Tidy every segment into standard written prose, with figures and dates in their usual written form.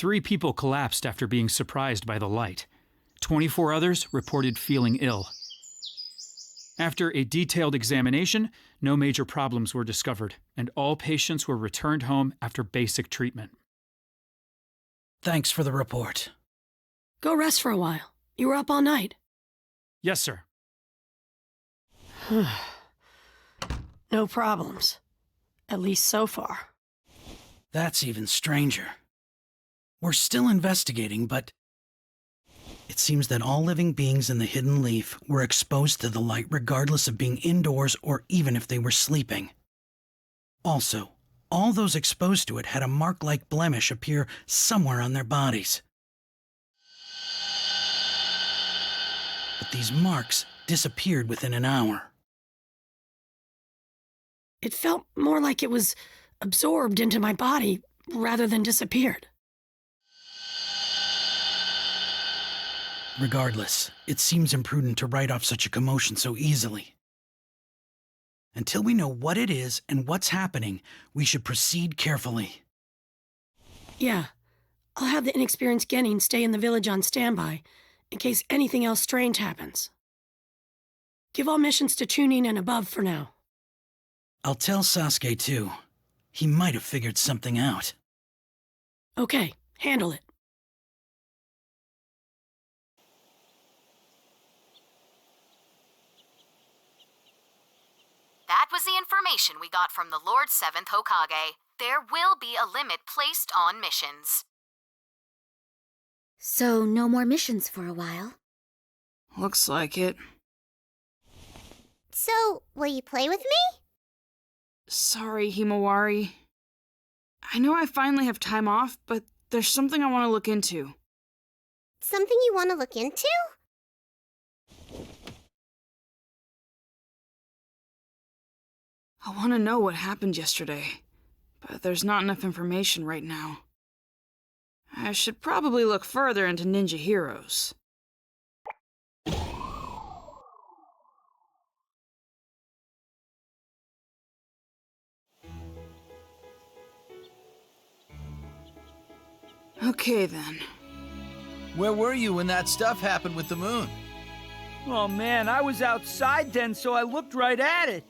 3 people collapsed after being surprised by the light. 24 others reported feeling ill. After a detailed examination, no major problems were discovered, and all patients were returned home after basic treatment. Thanks for the report. Go rest for a while. You were up all night. Yes, sir. No problems. At least so far. That's even stranger. We're still investigating, but it seems that all living beings in the Hidden Leaf were exposed to the light regardless of being indoors or even if they were sleeping. Also, all those exposed to it had a mark-like blemish appear somewhere on their bodies. But these marks disappeared within an hour. It felt more like it was absorbed into my body rather than disappeared. Regardless, it seems imprudent to write off such a commotion so easily. Until we know what it is and what's happening, we should proceed carefully. Yeah, I'll have the inexperienced Genin stay in the village on standby in case anything else strange happens. Give all missions to Chunin and above for now. I'll tell Sasuke too. He might have figured something out. Okay, handle it. That was the information we got from the Lord 7th Hokage. There will be a limit placed on missions. So, no more missions for a while? Looks like it. So, will you play with me? Sorry, Himawari. I know I finally have time off, but there's something I want to look into. Something you want to look into? I want to know what happened yesterday, but there's not enough information right now. I should probably look further into ninja heroes. Okay then. Where were you when that stuff happened with the moon? Oh man, I was outside then, so I looked right at it.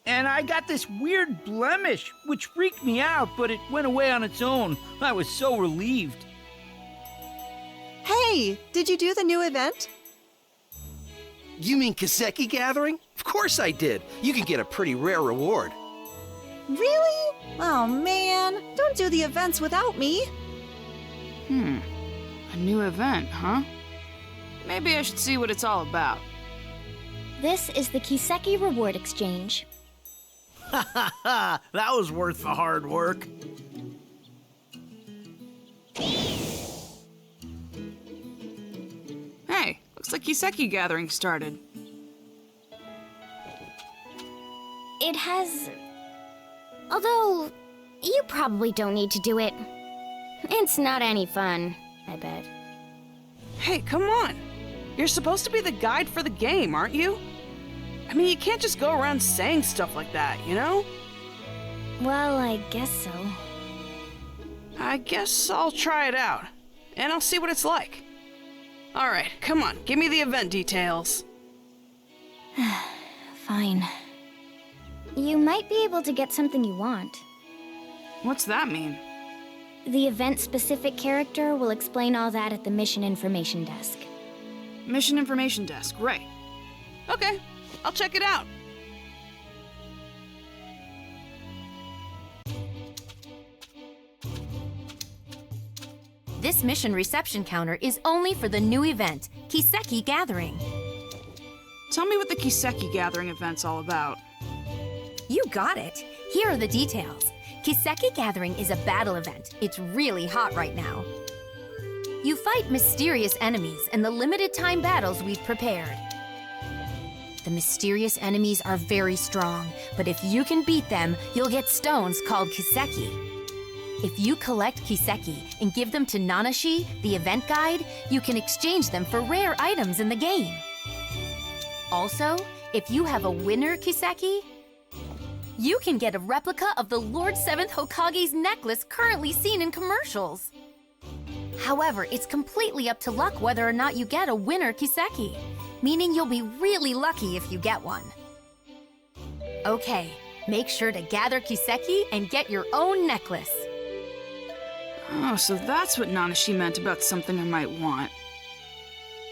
And I got this weird blemish, which freaked me out, but it went away on its own. I was so relieved. Hey, did you do the new event? You mean Kiseki Gathering? Of course I did. You can get a pretty rare reward. Really? Oh man, don't do the events without me. A new event, huh? Maybe I should see what it's all about. This is the Kiseki Reward Exchange. Ha ha ha! That was worth the hard work. Hey, looks like Kiseki Gathering started. It has... Although, you probably don't need to do it. It's not any fun, I bet. Hey, come on! You're supposed to be the guide for the game, aren't you? I mean, you can't just go around saying stuff like that, you know? Well, I guess so. I guess I'll try it out, and I'll see what it's like. Alright, come on, give me the event details. Fine. You might be able to get something you want. What's that mean? The event-specific character will explain all that at the Mission Information Desk. Mission Information Desk, right. Okay, I'll check it out. This mission reception counter is only for the new event, Kiseki Gathering. Tell me what the Kiseki Gathering event's all about. You got it. Here are the details. Kiseki Gathering is a battle event. It's really hot right now. You fight mysterious enemies in the limited time battles we've prepared. The mysterious enemies are very strong, but if you can beat them, you'll get stones called Kiseki. If you collect Kiseki and give them to Nanashi, the event guide, you can exchange them for rare items in the game. Also, if you have a winner Kiseki, you can get a replica of the Lord 7th Hokage's necklace currently seen in commercials. However, it's completely up to luck whether or not you get a winner Kiseki, meaning you'll be really lucky if you get one. Okay, make sure to gather Kiseki and get your own necklace. Oh, so that's what Nanashi meant about something I might want.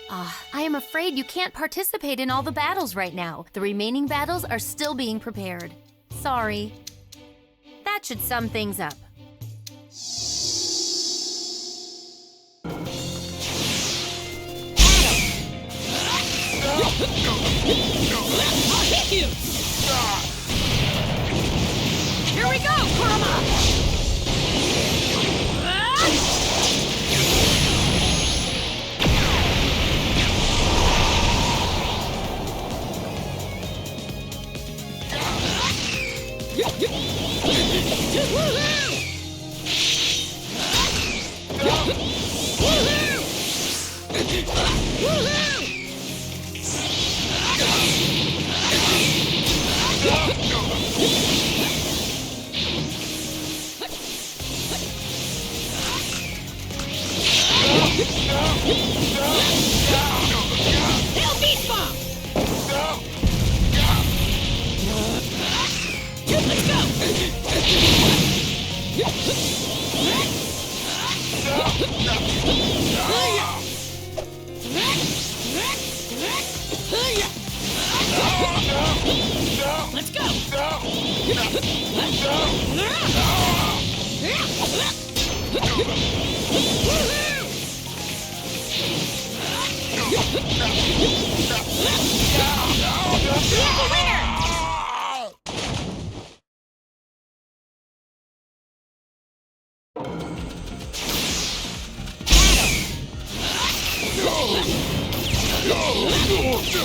I am afraid you can't participate in all the battles right now. The remaining battles are still being prepared. Sorry. That should sum things up. I'll hit you! Here we go, Kurama! Hell beast bomb! Let's go! Let's go!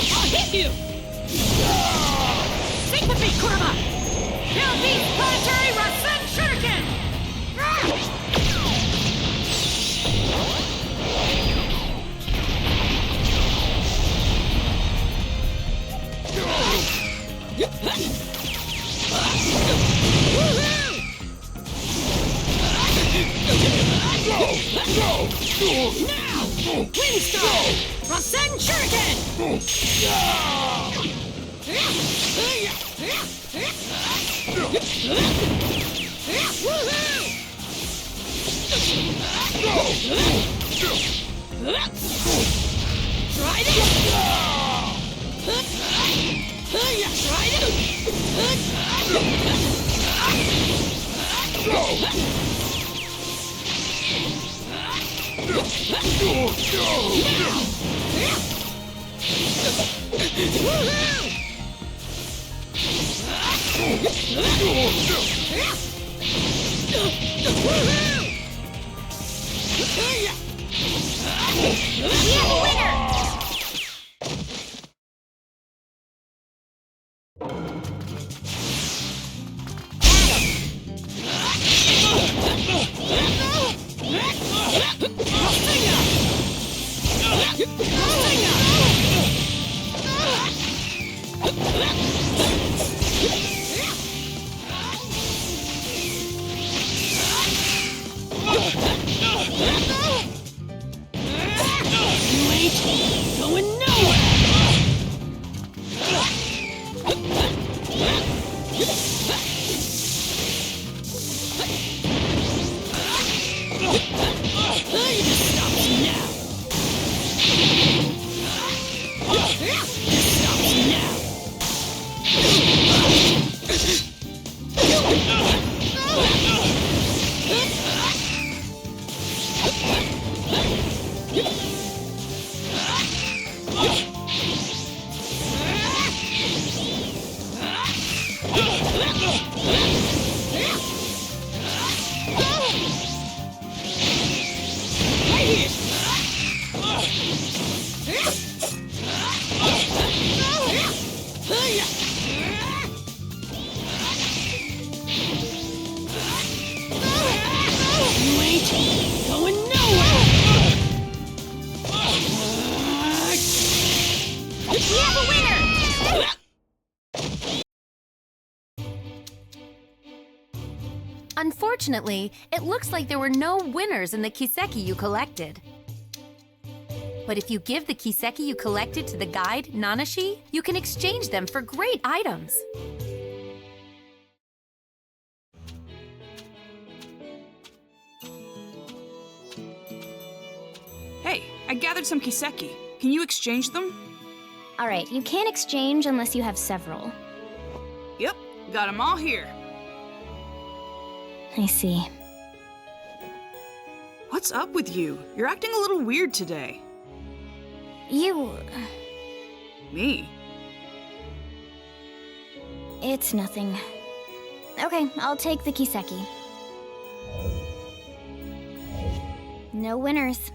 I'll hit you! Stick with me, Kurama! Hell Beast Planetary Rasen Shuriken! Now! Windstorm! Rasen Shuriken! Try this! Try Going nowhere! Unfortunately, it looks like there were no winners in the Kiseki you collected. But if you give the Kiseki you collected to the guide, Nanashi, you can exchange them for great items. Hey, I gathered some Kiseki. Can you exchange them? Alright, you can't exchange unless you have several. Yep, got them all here. I see. What's up with you? You're acting a little weird today. You... Me? It's nothing. Okay, I'll take the Kiseki. No winners.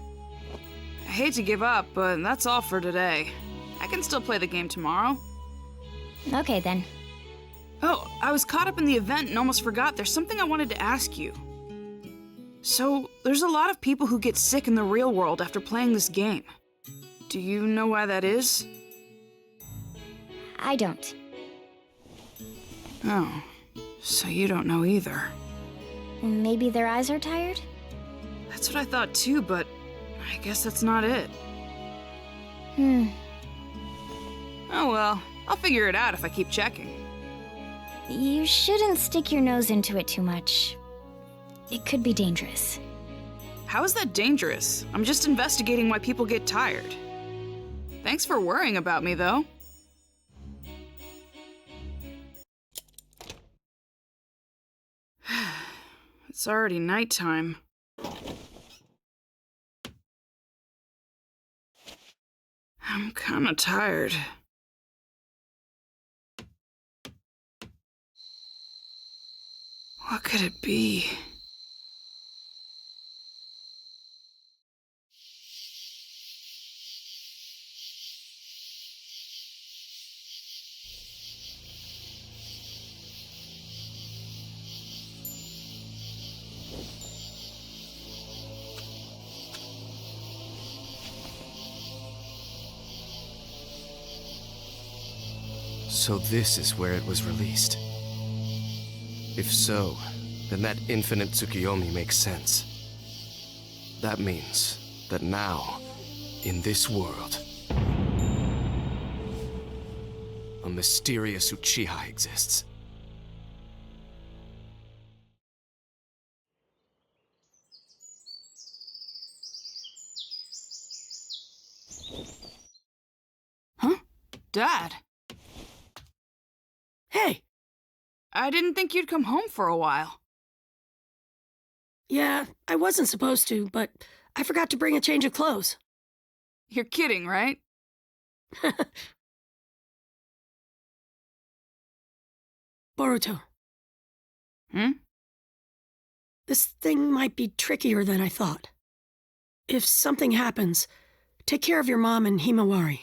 I hate to give up, but that's all for today. I can still play the game tomorrow. Okay then. Oh, I was caught up in the event and almost forgot there's something I wanted to ask you. So, there's a lot of people who get sick in the real world after playing this game. Do you know why that is? I don't. Oh, so you don't know either. Maybe their eyes are tired? That's what I thought too, but I guess that's not it. Oh well, I'll figure it out if I keep checking. You shouldn't stick your nose into it too much. It could be dangerous. How is that dangerous? I'm just investigating why people get tired. Thanks for worrying about me, though. It's already nighttime. I'm kinda tired. What could it be? So this is where it was released. If so, then that infinite Tsukiyomi makes sense. That means that now, in this world, a mysterious Uchiha exists. Huh? Dad? Hey! I didn't think you'd come home for a while. Yeah, I wasn't supposed to, but I forgot to bring a change of clothes. You're kidding, right? Boruto. Hmm? This thing might be trickier than I thought. If something happens, take care of your mom and Himawari.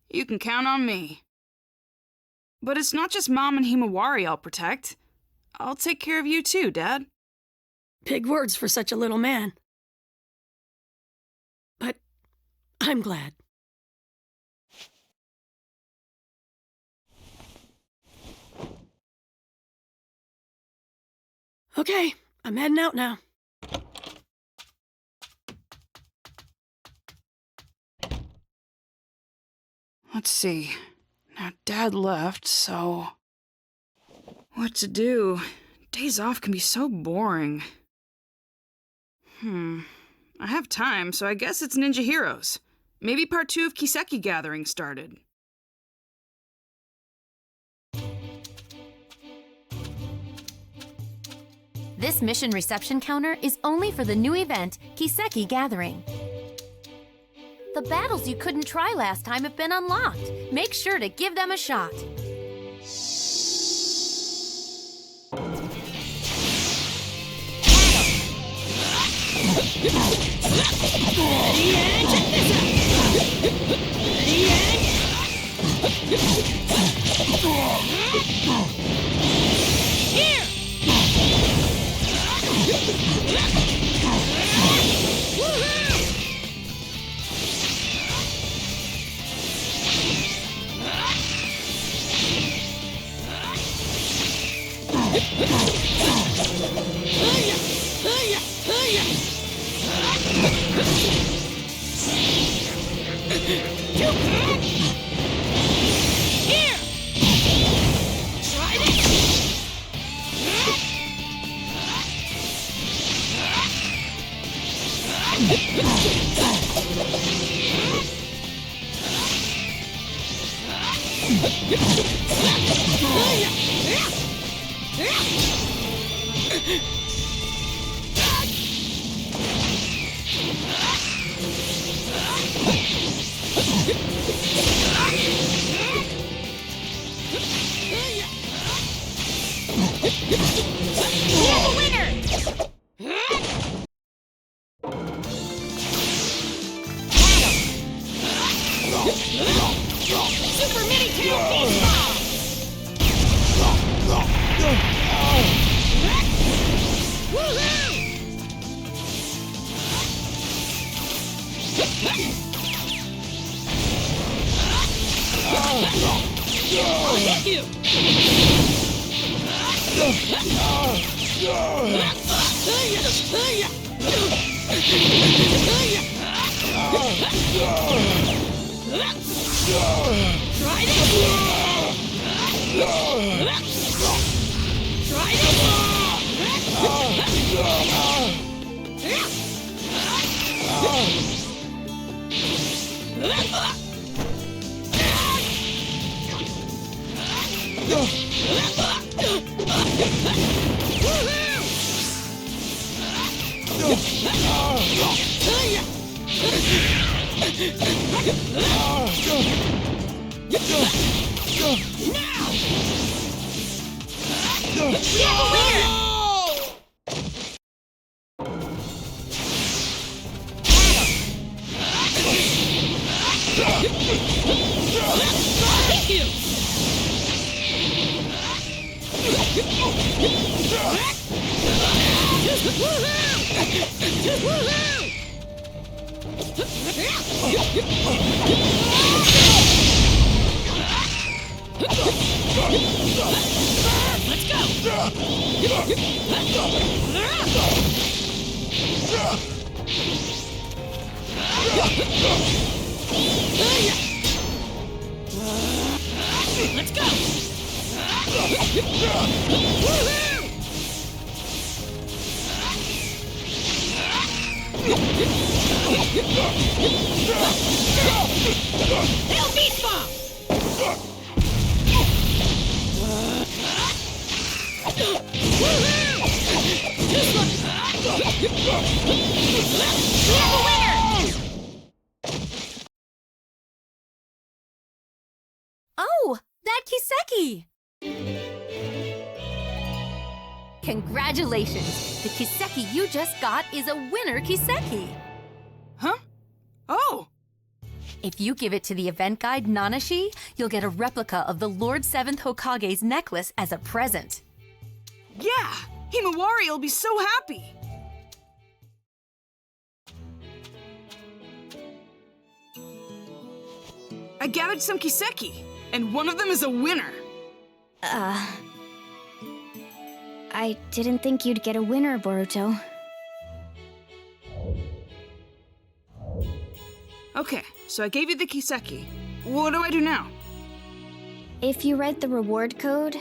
You can count on me. But it's not just Mom and Himawari I'll protect. I'll take care of you too, Dad. Big words for such a little man. But I'm glad. Okay, I'm heading out now. Let's see. Now, Dad left, so... What to do? Days off can be so boring. I have time, so I guess it's Ninja Heroes. Maybe part 2 of Kiseki Gathering started. This mission reception counter is only for the new event, Kiseki Gathering. The battles you couldn't try last time have been unlocked. Make sure to give them a shot. Here! Here! Try this! We have a winner! Super Mini Tail Beast Bomb! Woohoo! I'll hit you! Try this! Try We have a winner! Thank you! Let's go! Hail Beast Bomb! We have a winner! Oh, that Kiseki! Congratulations! The Kiseki you just got is a winner Kiseki! Huh? Oh! If you give it to the event guide Nanashi, you'll get a replica of the Lord 7th Hokage's necklace as a present. Yeah! Himawari will be so happy! I gathered some Kiseki, and one of them is a winner! I didn't think you'd get a winner, Boruto. Okay, so I gave you the Kiseki. What do I do now? If you write the reward code,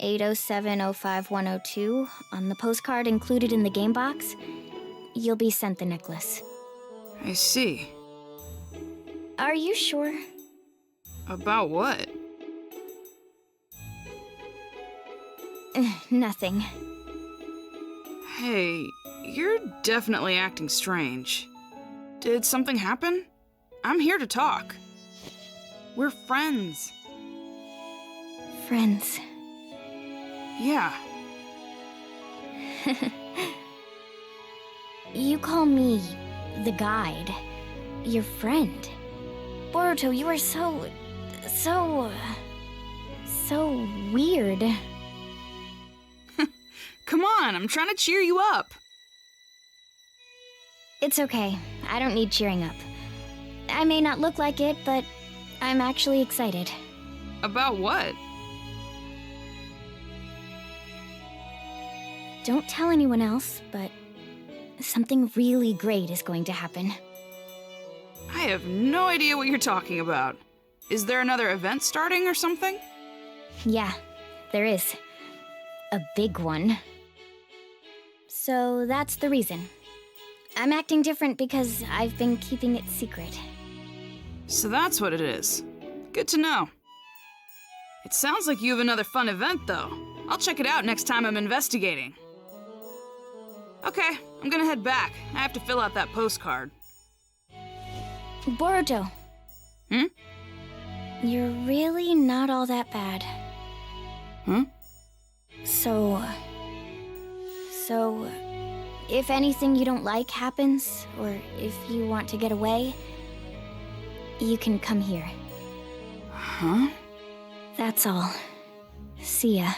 807051002, on the postcard included in the game box, you'll be sent the necklace. I see. Are you sure? About what? Nothing. Hey, you're definitely acting strange. Did something happen? I'm here to talk. We're friends. Friends. Yeah. You call me the guide, your friend. Boruto, you are so weird. Come on, I'm trying to cheer you up. It's okay. I don't need cheering up. I may not look like it, but I'm actually excited. About what? Don't tell anyone else, but something really great is going to happen. I have no idea what you're talking about. Is there another event starting or something? Yeah, there is. A big one. So that's the reason. I'm acting different because I've been keeping it secret. So that's what it is. Good to know. It sounds like you have another fun event, though. I'll check it out next time I'm investigating. Okay, I'm gonna head back. I have to fill out that postcard. Boruto. Hmm? You're really not all that bad. Huh? So, if anything you don't like happens, or if you want to get away, you can come here. Huh? That's all. See ya.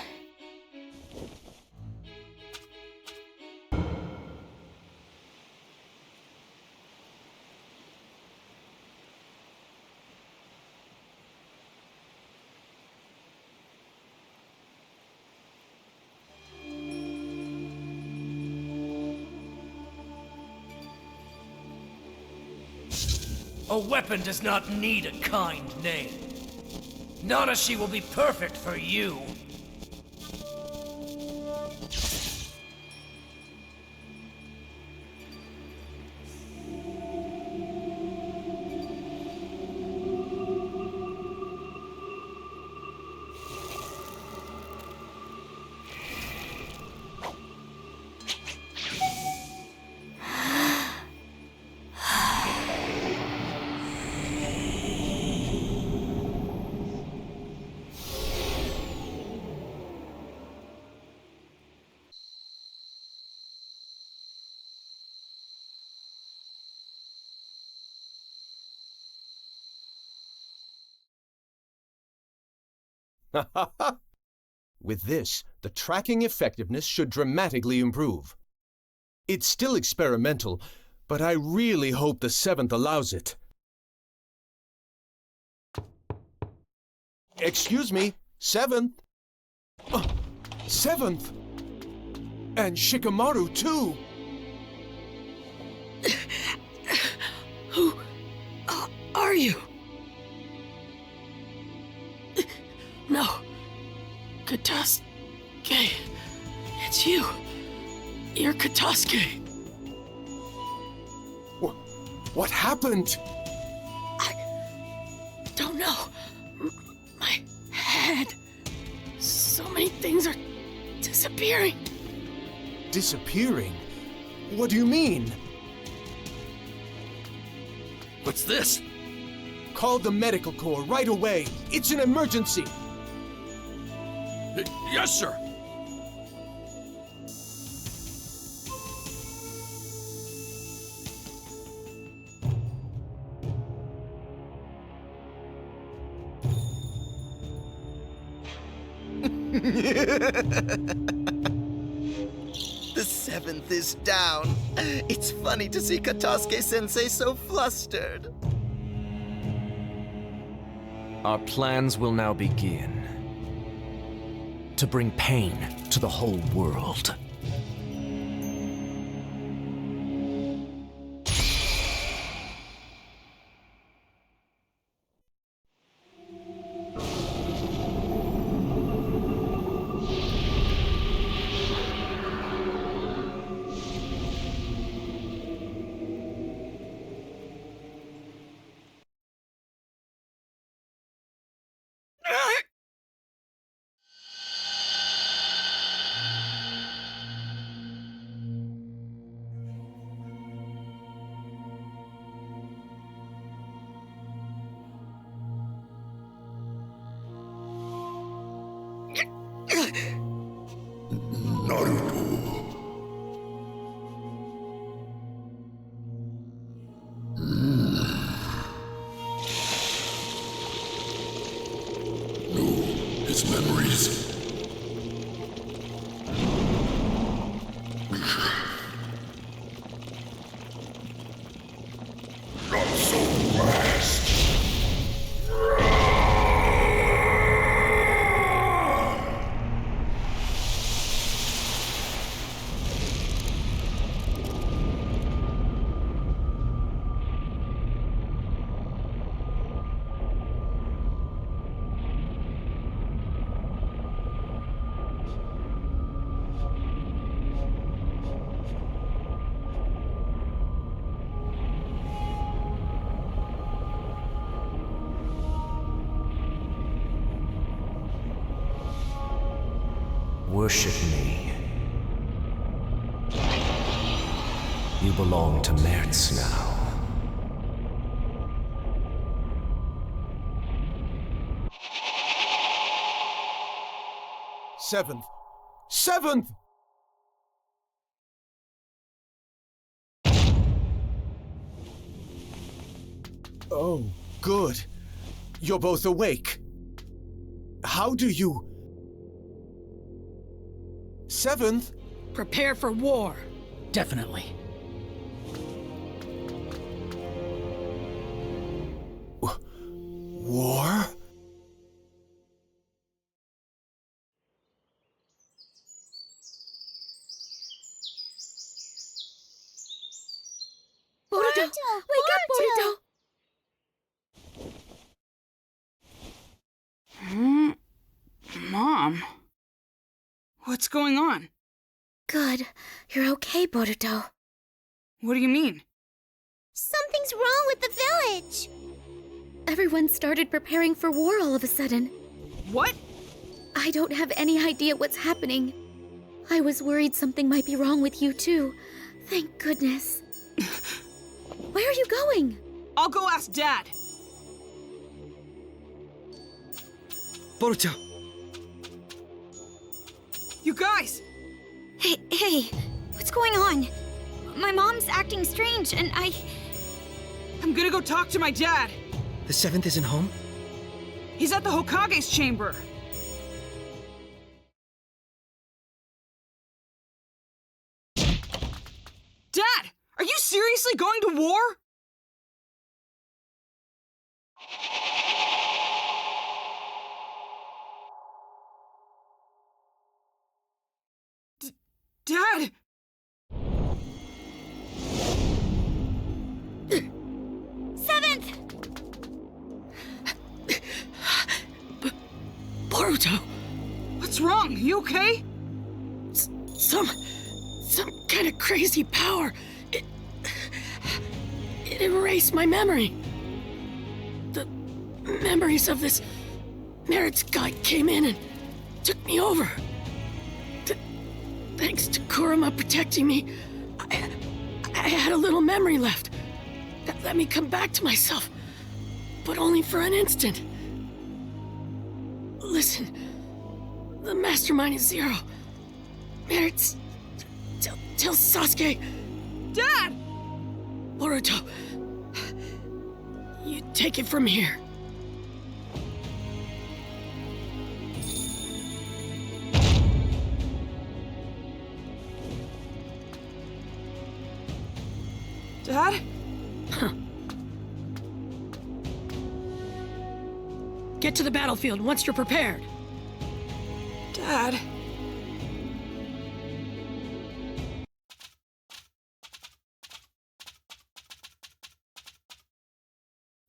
A weapon does not need a kind name. Nanashi will be perfect for you. With this, the tracking effectiveness should dramatically improve. It's still experimental, but I really hope the 7th allows it. Excuse me, 7th? 7th? And Shikamaru, too! Who are you? No. Katasuke. It's you. You're Katasuke. What happened? I don't know. My head. So many things are disappearing. Disappearing? What do you mean? What's this? Call the medical corps right away. It's an emergency. Yes, sir. The 7th is down. It's funny to see Katasuke-sensei so flustered. Our plans will now begin. To bring pain to the whole world. Naruto. No, his memories. Not so fast. Worship me. You belong to Mertz now. Seventh! Seventh! Oh, good. You're both awake. How do you... Seventh? Prepare for war. Definitely. War? Boruto! Wake up, Boruto! Mom? What's going on? Good. You're okay, Boruto. What do you mean? Something's wrong with the village! Everyone started preparing for war all of a sudden. What? I don't have any idea what's happening. I was worried something might be wrong with you, too. Thank goodness. Where are you going? I'll go ask Dad. Boruto! You guys! Hey, what's going on? My mom's acting strange, and I'm gonna go talk to my dad. The 7th isn't home? He's at the Hokage's chamber. Dad! Are you seriously going to war? Dad! Boruto! What's wrong? You okay? Some kind of crazy power. It erased my memory. The memories of this Mertz guy came in and took me over. Thanks to Kurama protecting me, I had a little memory left that let me come back to myself, but only for an instant. Listen, the mastermind is Zero. Mertz, tell Sasuke. Dad! Boruto, you take it from here. Dad? Get to the battlefield once you're prepared. Dad?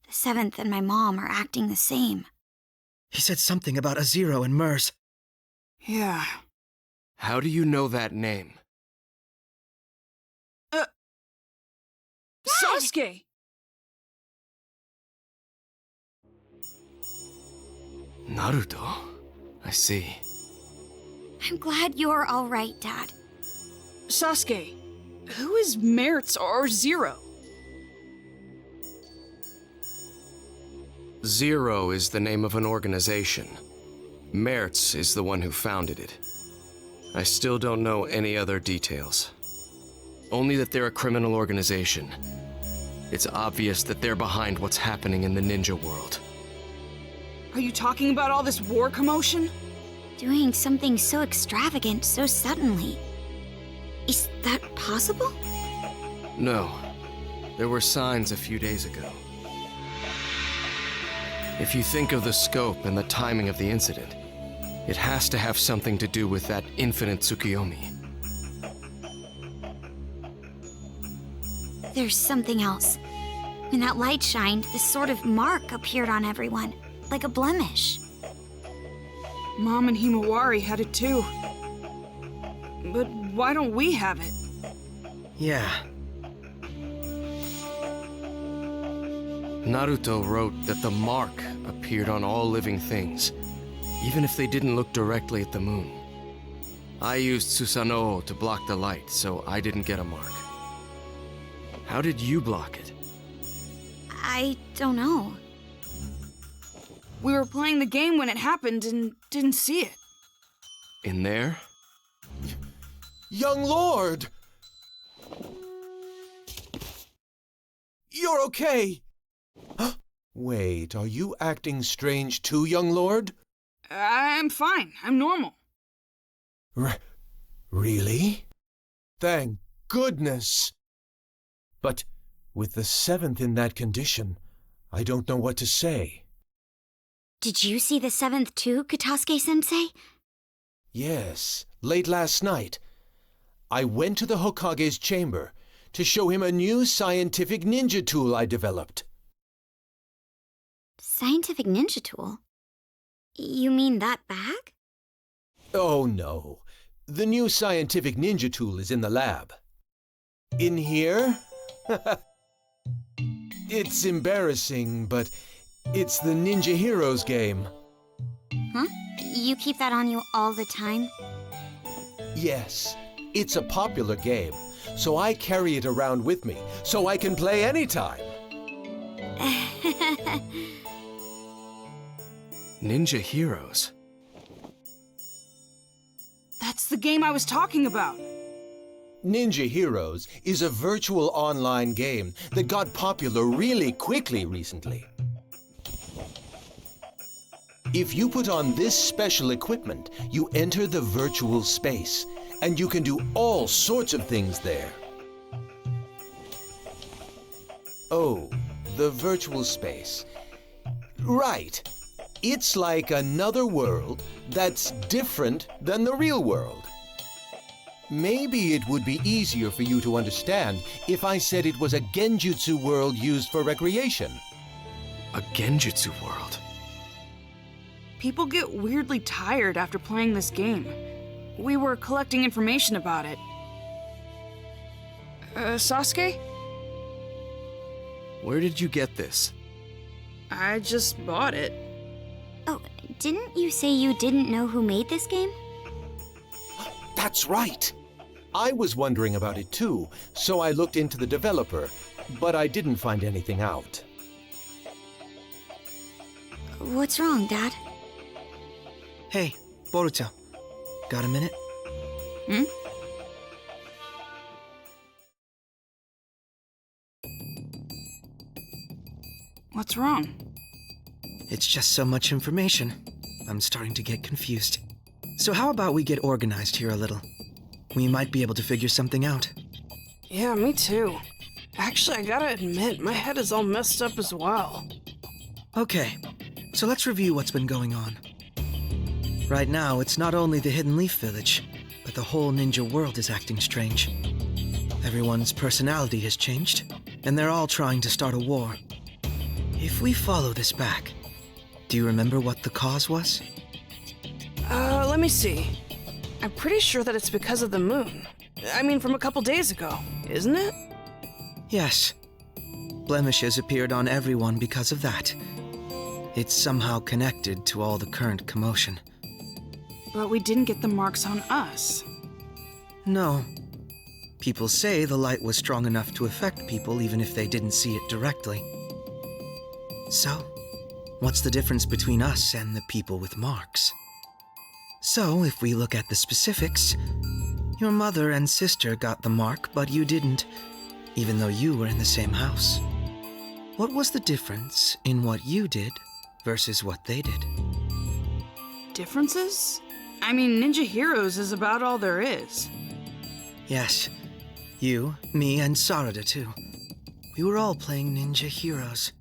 The 7th and my mom are acting the same. He said something about a Zero and Mers. Yeah. How do you know that name? Sasuke! Naruto? I see. I'm glad you're all right, Dad. Sasuke, who is Mertz or Zero? Zero is the name of an organization. Mertz is the one who founded it. I still don't know any other details. Only that they're a criminal organization. It's obvious that they're behind what's happening in the ninja world. Are you talking about all this war commotion? Doing something so extravagant so suddenly. Is that possible? No. There were signs a few days ago. If you think of the scope and the timing of the incident, it has to have something to do with that infinite Tsukiyomi. There's something else. When that light shined, this sort of mark appeared on everyone, like a blemish. Mom and Himawari had it too. But why don't we have it? Yeah. Naruto wrote that the mark appeared on all living things, even if they didn't look directly at the moon. I used Susanoo to block the light, so I didn't get a mark. How did you block it? I don't know. We were playing the game when it happened and didn't see it. In there? Young Lord! You're okay! Wait, are you acting strange too, young lord? I'm fine. I'm normal. Really? Thank goodness! But with the seventh in that condition, I don't know what to say. Did you see the seventh too, Katasuke-sensei? Yes, late last night. I went to the Hokage's chamber to show him a new scientific ninja tool I developed. Scientific ninja tool? You mean that bag? Oh no. The new scientific ninja tool is in the lab. In here? It's embarrassing, but it's the Ninja Heroes game. Huh? You keep that on you all the time? Yes, it's a popular game, so I carry it around with me, so I can play anytime. Ninja Heroes? That's the game I was talking about. Ninja Heroes is a virtual online game that got popular really quickly recently. If you put on this special equipment, you enter the virtual space, and you can do all sorts of things there. Oh, the virtual space. Right. It's like another world that's different than the real world. Maybe it would be easier for you to understand if I said it was a genjutsu world used for recreation. A genjutsu world? People get weirdly tired after playing this game. We were collecting information about it. Sasuke? Where did you get this? I just bought it. Oh, didn't you say you didn't know who made this game? That's right. I was wondering about it too, so I looked into the developer, but I didn't find anything out. What's wrong, Dad? Hey, Boruto. Got a minute? Hmm? What's wrong? It's just so much information. I'm starting to get confused. So how about we get organized here a little? We might be able to figure something out. Yeah, me too. Actually, I gotta admit, my head is all messed up as well. Okay, so let's review what's been going on. Right now, it's not only the Hidden Leaf Village, but the whole ninja world is acting strange. Everyone's personality has changed, and they're all trying to start a war. If we follow this back, do you remember what the cause was? Let me see. I'm pretty sure that it's because of the moon. I mean, from a couple days ago, isn't it? Yes. Blemishes appeared on everyone because of that. It's somehow connected to all the current commotion. But we didn't get the marks on us. No. People say the light was strong enough to affect people even if they didn't see it directly. So, what's the difference between us and the people with marks? So, if we look at the specifics, your mother and sister got the mark, but you didn't, even though you were in the same house. What was the difference in what you did versus what they did? Differences? I mean, Ninja Heroes is about all there is. Yes. You, me, and Sarada too. We were all playing Ninja Heroes.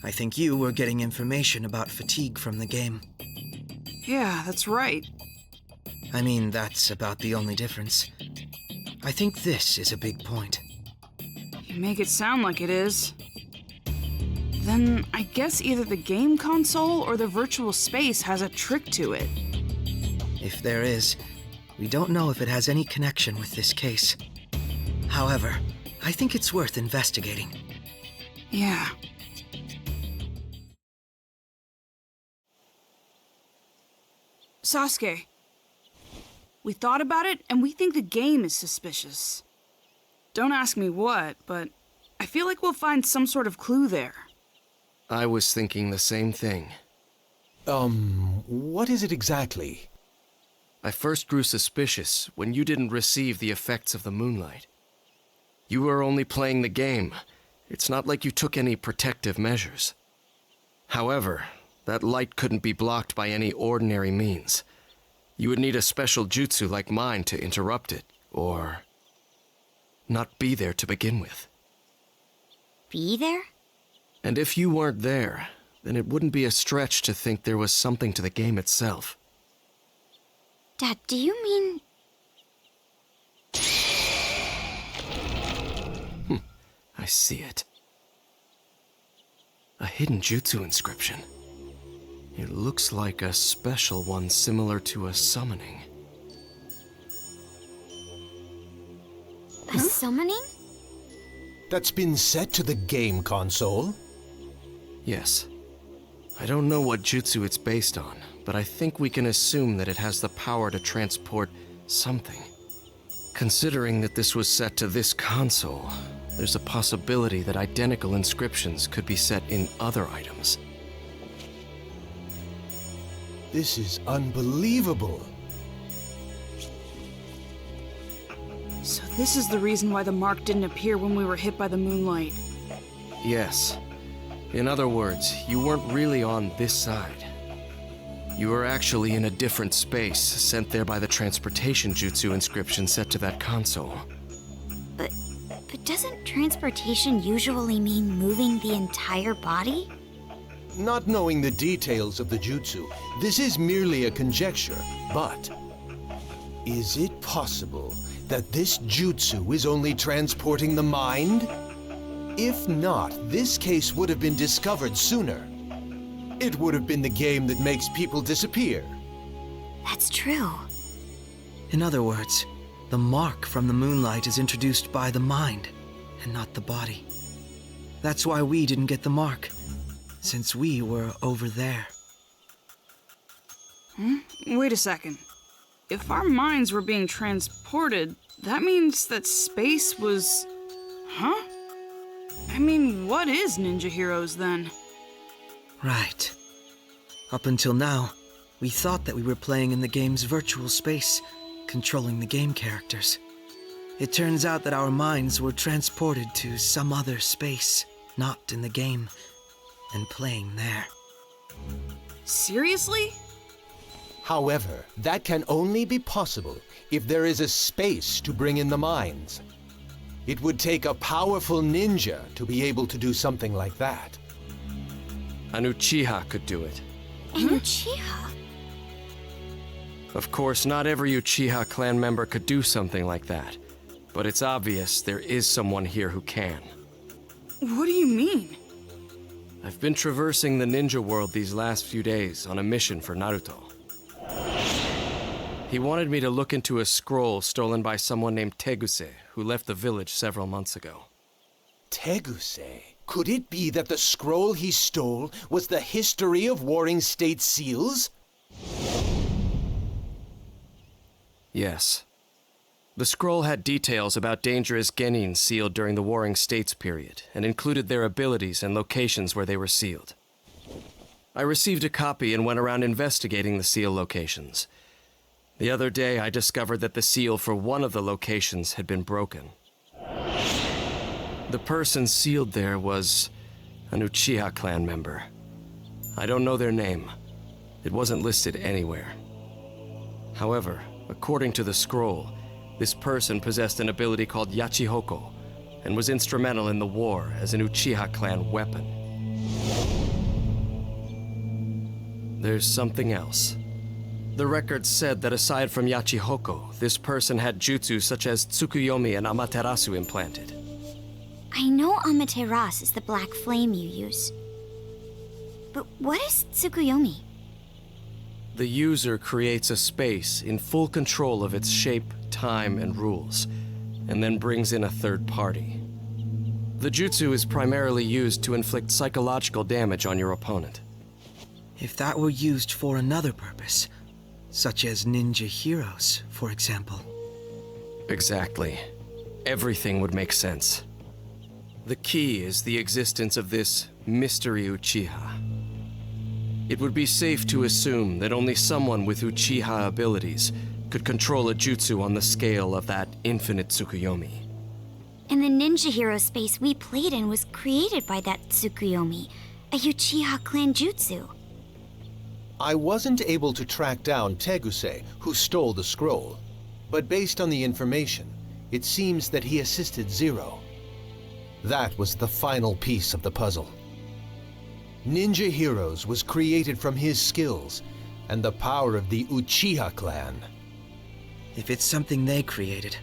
I think you were getting information about fatigue from the game. Yeah, that's right. I mean, that's about the only difference. I think this is a big point. You make it sound like it is. Then I guess either the game console or the virtual space has a trick to it. If there is, we don't know if it has any connection with this case. However, I think it's worth investigating. Yeah. Sasuke. We thought about it, and we think the game is suspicious. Don't ask me what, but I feel like we'll find some sort of clue there. I was thinking the same thing. What is it exactly? I first grew suspicious when you didn't receive the effects of the moonlight. You were only playing the game. It's not like you took any protective measures. However, that light couldn't be blocked by any ordinary means. You would need a special jutsu like mine to interrupt it, or not be there to begin with. Be there? And if you weren't there, then it wouldn't be a stretch to think there was something to the game itself. Dad, do you mean... I see it. A hidden jutsu inscription. It looks like a special one similar to a summoning. A summoning? That's been set to the game console? Yes. I don't know what jutsu it's based on, but I think we can assume that it has the power to transport something. Considering that this was set to this console, there's a possibility that identical inscriptions could be set in other items. This is unbelievable. So this is the reason why the mark didn't appear when we were hit by the moonlight. Yes. In other words, you weren't really on this side. You were actually in a different space, sent there by the transportation jutsu inscription set to that console. But doesn't transportation usually mean moving the entire body? Not knowing the details of the jutsu, this is merely a conjecture, but is it possible that this jutsu is only transporting the mind? If not, this case would have been discovered sooner. It would have been the game that makes people disappear. That's true. In other words, the mark from the moonlight is introduced by the mind, and not the body. That's why we didn't get the mark, since we were over there. Wait a second. If our minds were being transported, that means that space was... Huh? I mean, what is Ninja Heroes then? Right. Up until now, we thought that we were playing in the game's virtual space, controlling the game characters. It turns out that our minds were transported to some other space, not in the game, and playing there. Seriously? However, that can only be possible if there is a space to bring in the minds. It would take a powerful ninja to be able to do something like that. An Uchiha could do it. An Uchiha? Of course, not every Uchiha clan member could do something like that, but it's obvious there is someone here who can. What do you mean? I've been traversing the ninja world these last few days on a mission for Naruto. He wanted me to look into a scroll stolen by someone named Teguse, who left the village several months ago. Teguse? Could it be that the scroll he stole was the history of Warring State seals? Yes. The scroll had details about dangerous genin sealed during the Warring States period, and included their abilities and locations where they were sealed. I received a copy and went around investigating the seal locations. The other day, I discovered that the seal for one of the locations had been broken. The person sealed there was an Uchiha clan member. I don't know their name. It wasn't listed anywhere. However, according to the scroll, this person possessed an ability called Yachihoko, and was instrumental in the war as an Uchiha clan weapon. There's something else. The record said that aside from Yachihoko, this person had jutsu such as Tsukuyomi and Amaterasu implanted. I know Amaterasu is the black flame you use. But what is Tsukuyomi? The user creates a space in full control of its shape, time, and rules, and then brings in a third party. The jutsu is primarily used to inflict psychological damage on your opponent. If that were used for another purpose, Such as ninja heroes, for example. Exactly. Everything would make sense. The key is the existence of this mystery Uchiha. It would be safe to assume that only someone with Uchiha abilities could control a jutsu on the scale of that infinite Tsukuyomi. And the ninja hero space we played in was created by that Tsukuyomi, a Uchiha clan jutsu. I wasn't able to track down Teguse, who stole the scroll, but based on the information, it seems that he assisted Zero. That was the final piece of the puzzle. Ninja Heroes was created from his skills and the power of the Uchiha clan. If it's something they created,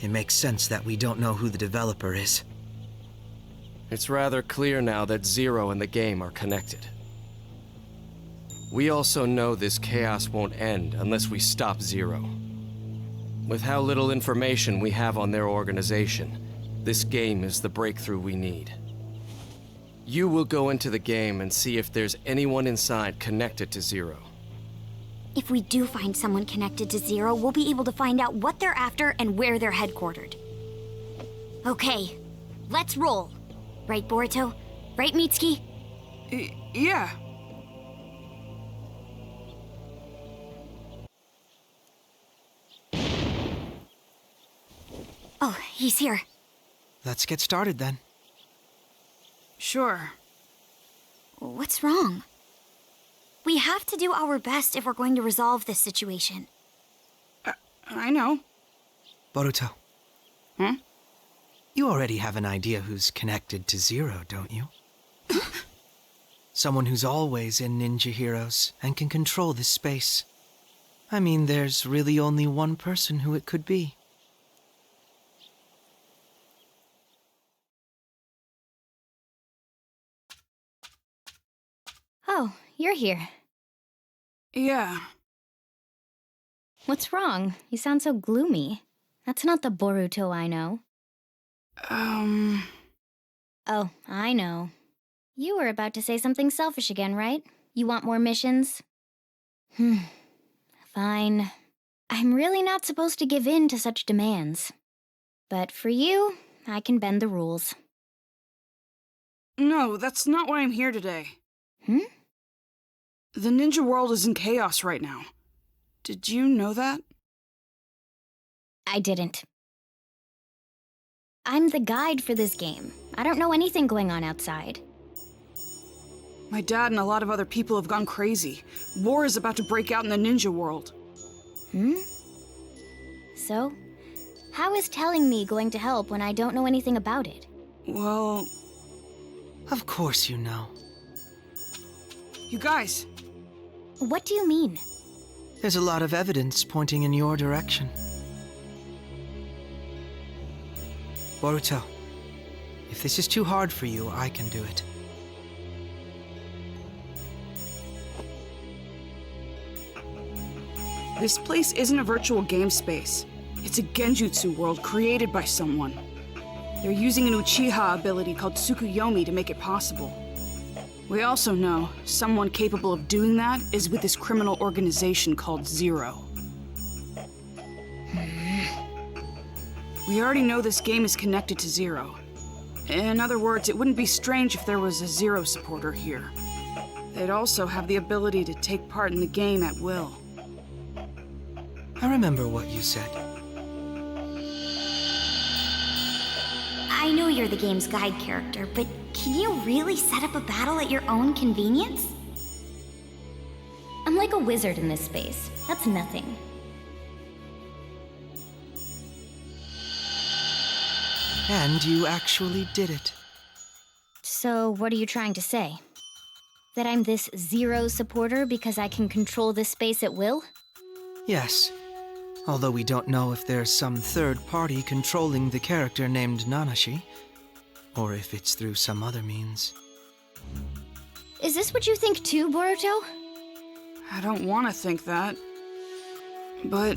it makes sense that we don't know who the developer is. It's rather clear now that Zero and the game are connected. We also know this chaos won't end unless we stop Zero. With how little information we have on their organization, this game is the breakthrough we need. You will go into the game and see if there's anyone inside connected to Zero. If we do find someone connected to Zero, we'll be able to find out what they're after and where they're headquartered. Okay, let's roll. Right, Boruto? Right, Mitsuki? Yeah. Oh, he's here. Let's get started then. Sure. What's wrong? We have to do our best if we're going to resolve this situation. I know. Boruto. Hmm? You already have an idea who's connected to Zero, don't you? Someone who's always in Ninja Heroes and can control this space. I mean, there's really only one person who it could be. Oh, you're here. Yeah. What's wrong? You sound so gloomy. That's not the Boruto I know. Oh, I know. You were about to say something selfish again, right? You want more missions? Fine. I'm really not supposed to give in to such demands. But for you, I can bend the rules. No, that's not why I'm here today. The ninja world is in chaos right now. Did you know that? I didn't. I'm the guide for this game. I don't know anything going on outside. My dad and a lot of other people have gone crazy. War is about to break out in the ninja world. So, how is telling me going to help when I don't know anything about it? Well... Of course you know. You guys... What do you mean? There's a lot of evidence pointing in your direction. Boruto, if this is too hard for you, I can do it. This place isn't a virtual game space. It's a genjutsu world created by someone. They're using an Uchiha ability called Tsukuyomi to make it possible. We also know someone capable of doing that is with this criminal organization called Zero. We already know this game is connected to Zero. In other words, it wouldn't be strange if there was a Zero supporter here. They'd also have the ability to take part in the game at will. I remember what you said. I know you're the game's guide character, but can you really set up a battle at your own convenience? I'm like a wizard in this space. That's nothing. And you actually did it. So, what are you trying to say? That I'm this Zero supporter because I can control this space at will? Yes. Although we don't know if there's some third party controlling the character named Nanashi, or if it's through some other means. Is this what you think too, Boruto? I don't want to think that. But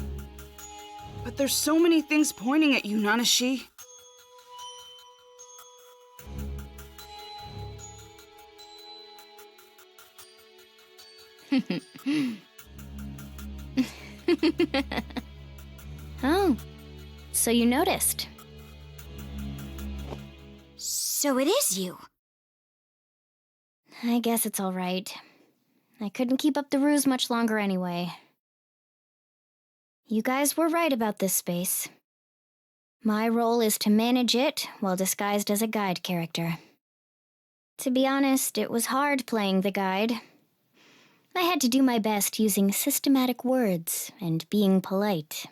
there's so many things pointing at you, Nanashi. Oh, so you noticed. So it is you. I guess it's all right. I couldn't keep up the ruse much longer anyway. You guys were right about this space. My role is to manage it while disguised as a guide character. To be honest, it was hard playing the guide. I had to do my best using systematic words and being polite.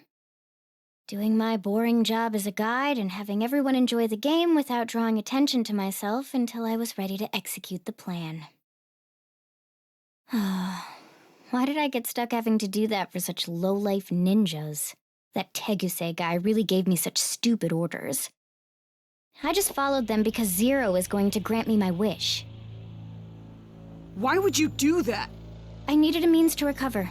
Doing my boring job as a guide and having everyone enjoy the game without drawing attention to myself until I was ready to execute the plan. Why did I get stuck having to do that for such low-life ninjas? That Teguse guy really gave me such stupid orders. I just followed them because Zero is going to grant me my wish. Why would you do that? I needed a means to recover.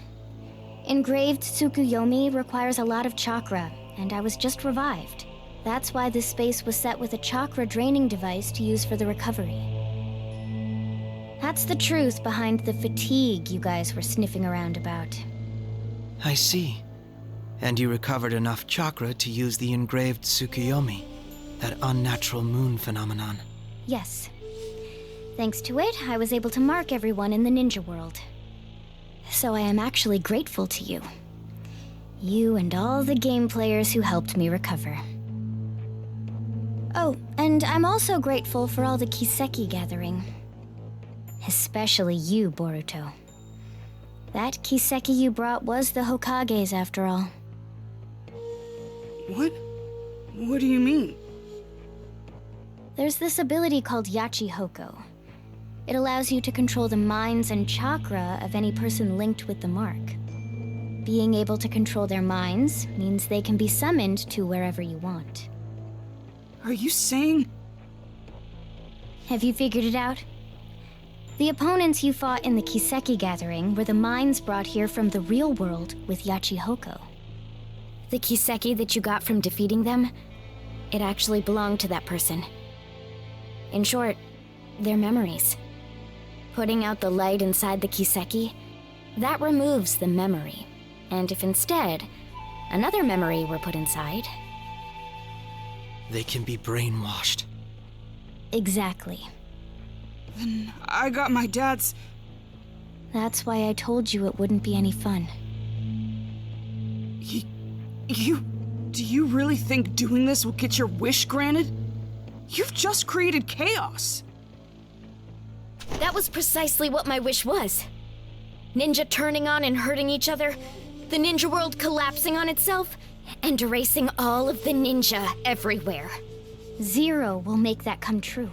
Engraved Tsukuyomi requires a lot of chakra, and I was just revived. That's why this space was set with a chakra draining device to use for the recovery. That's the truth behind the fatigue you guys were sniffing around about. I see. And you recovered enough chakra to use the engraved Tsukuyomi, that unnatural moon phenomenon. Yes. Thanks to it, I was able to mark everyone in the ninja world. So I am actually grateful to you. You and all the game players who helped me recover. Oh, and I'm also grateful for all the Kiseki gathering. Especially you, Boruto. That Kiseki you brought was the Hokage's after all. What? What do you mean? There's this ability called Yachi Hoko. It allows you to control the minds and chakra of any person linked with the mark. Being able to control their minds means they can be summoned to wherever you want. Are you saying... Have you figured it out? The opponents you fought in the Kiseki gathering were the minds brought here from the real world with Yachi Hoko. The Kiseki that you got from defeating them, it actually belonged to that person. In short, their memories. Putting out the light inside the Kiseki, that removes the memory. And if instead, another memory were put inside... They can be brainwashed. Exactly. Then I got my dad's... That's why I told you it wouldn't be any fun. Do you really think doing this will get your wish granted? You've just created chaos. That was precisely what my wish was. Ninja turning on and hurting each other, the ninja world collapsing on itself, and erasing all of the ninja everywhere. Zero will make that come true.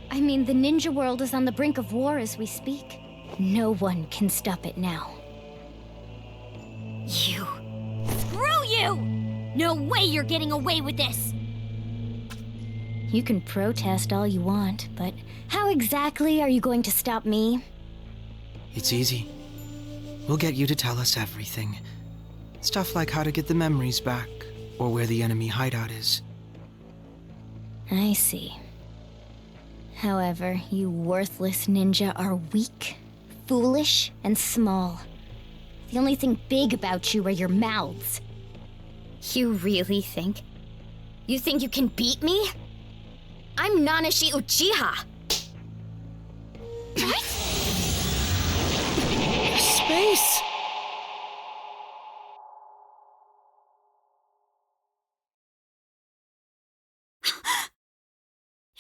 I mean, the ninja world is on the brink of war as we speak. No one can stop it now. You. Screw you! No way you're getting away with this! You can protest all you want, but how exactly are you going to stop me? It's easy. We'll get you to tell us everything. Stuff like how to get the memories back, or where the enemy hideout is. I see. However, you worthless ninja are weak, foolish, and small. The only thing big about you are your mouths. You really think? You think you can beat me? I'm Nanashi Uchiha! What? Space!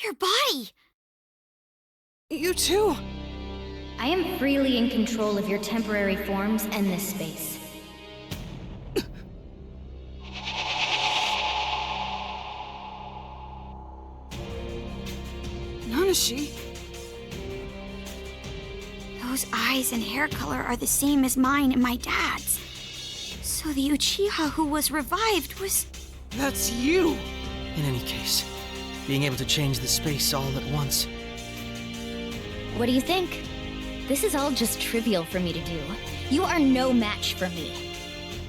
Your body! You too! I am freely in control of your temporary forms and this space. Nanashi? Those eyes and hair color are the same as mine and my dad's. So the Uchiha who was revived was... That's you! In any case, being able to change the space all at once. What do you think? This is all just trivial for me to do. You are no match for me.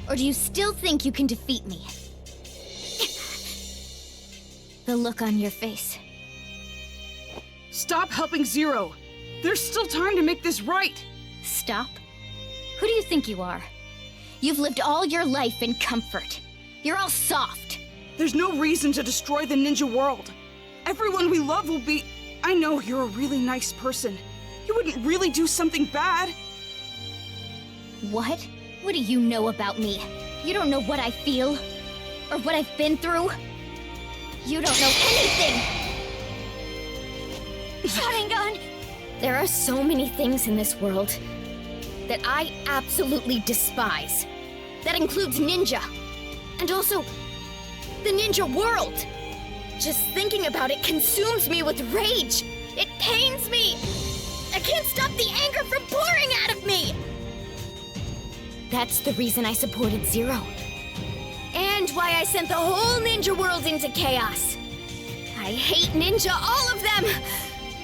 Or do you still think you can defeat me? The look on your face. Stop helping Zero! There's still time to make this right! Stop? Who do you think you are? You've lived all your life in comfort. You're all soft. There's no reason to destroy the ninja world. Everyone we love will be... I know you're a really nice person. You wouldn't really do something bad. What? What do you know about me? You don't know what I feel, or what I've been through. You don't know anything! Sharingan! There are so many things in this world that I absolutely despise. That includes ninja. And also, the ninja world. Just thinking about it consumes me with rage. It pains me. I can't stop the anger from pouring out of me. That's the reason I supported Zero. And why I sent the whole ninja world into chaos. I hate ninja, all of them.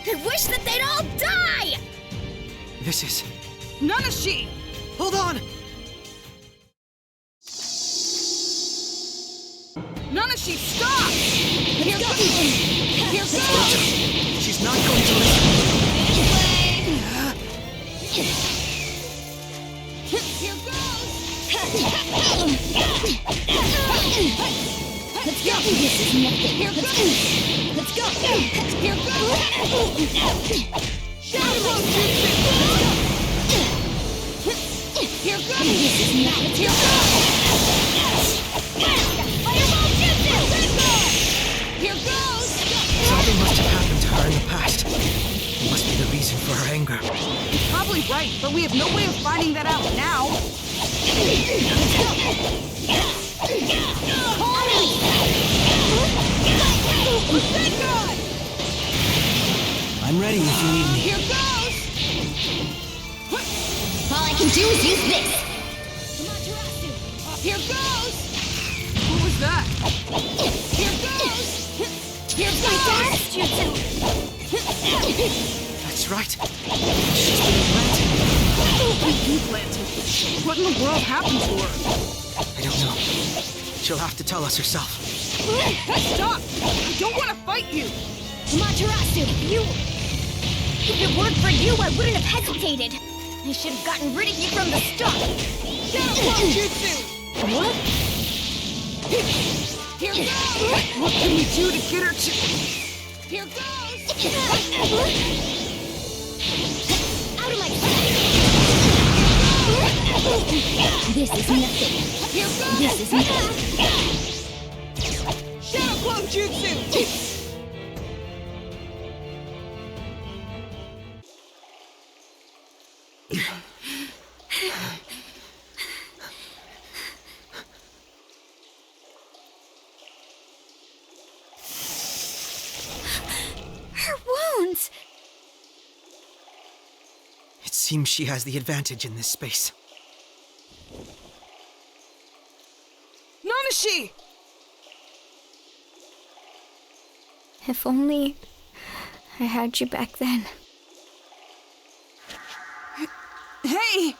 I wish that they'd all die! This is... Nanashi! Hold on! Nanashi, stop! Here goes! Here goes! She's not going to listen. Here goes! Let's go! This is nothing. Here goes! Let's go! Here goes! Shadow Here goes! This is nothing. Here goes! Fireball jutsu! Here goes! Something must have happened to her in the past. It must be the reason for her anger. You're probably right, but we have no way of finding that out now. I'm ready if you need me. Here goes! All I can do is use this. Here goes! What was that? Here goes! Here's my dad's jutsu. That's right. She's been implanted. Implanted? What in the world happened to her? I don't know. She'll have to tell us herself. Stop! I don't want to fight you! Matarasu, if it weren't for you, I wouldn't have hesitated. I should have gotten rid of you from the start. Shadow jutsu! What? Here goes! What can we do to get her to... Here goes! Out of my sight! This is nothing. Here goes! This is nothing. Shadow clone jutsu! Her wounds! It seems she has the advantage in this space. Nanashi! If only I had you back then. Hey!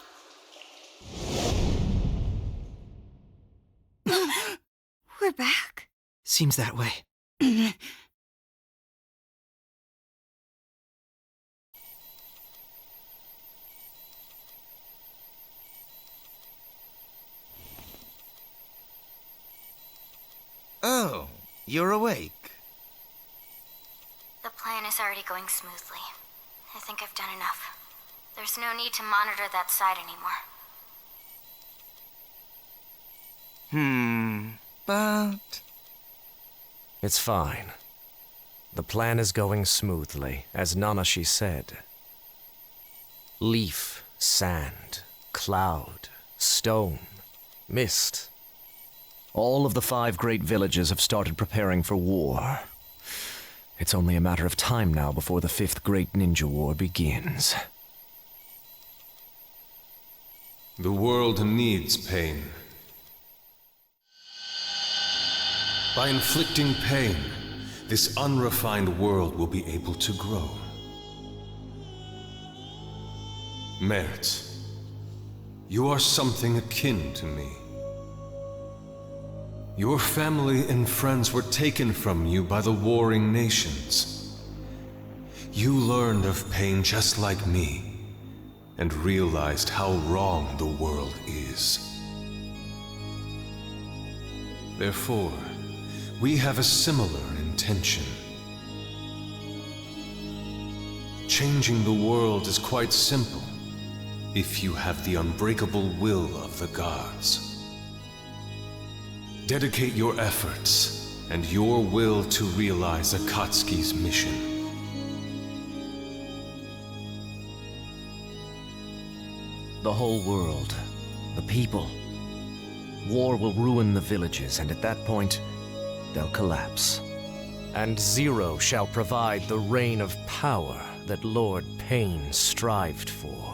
We're back. Seems that way. Oh, you're awake. The plan is already going smoothly. I think I've done enough. There's no need to monitor that side anymore. But... It's fine. The plan is going smoothly, as Nanashi said. Leaf, sand, cloud, stone, mist. All of the 5 great villages have started preparing for war. It's only a matter of time now before the 5th Great Ninja War begins. The world needs pain. By inflicting pain, this unrefined world will be able to grow. Mert, you are something akin to me. Your family and friends were taken from you by the warring nations. You learned of pain just like me, and realized how wrong the world is. Therefore, we have a similar intention. Changing the world is quite simple if you have the unbreakable will of the gods. Dedicate your efforts and your will to realize Akatsuki's mission. The whole world, the people. War will ruin the villages, and at that point, they'll collapse. And Zero shall provide the reign of power that Lord Pain strived for.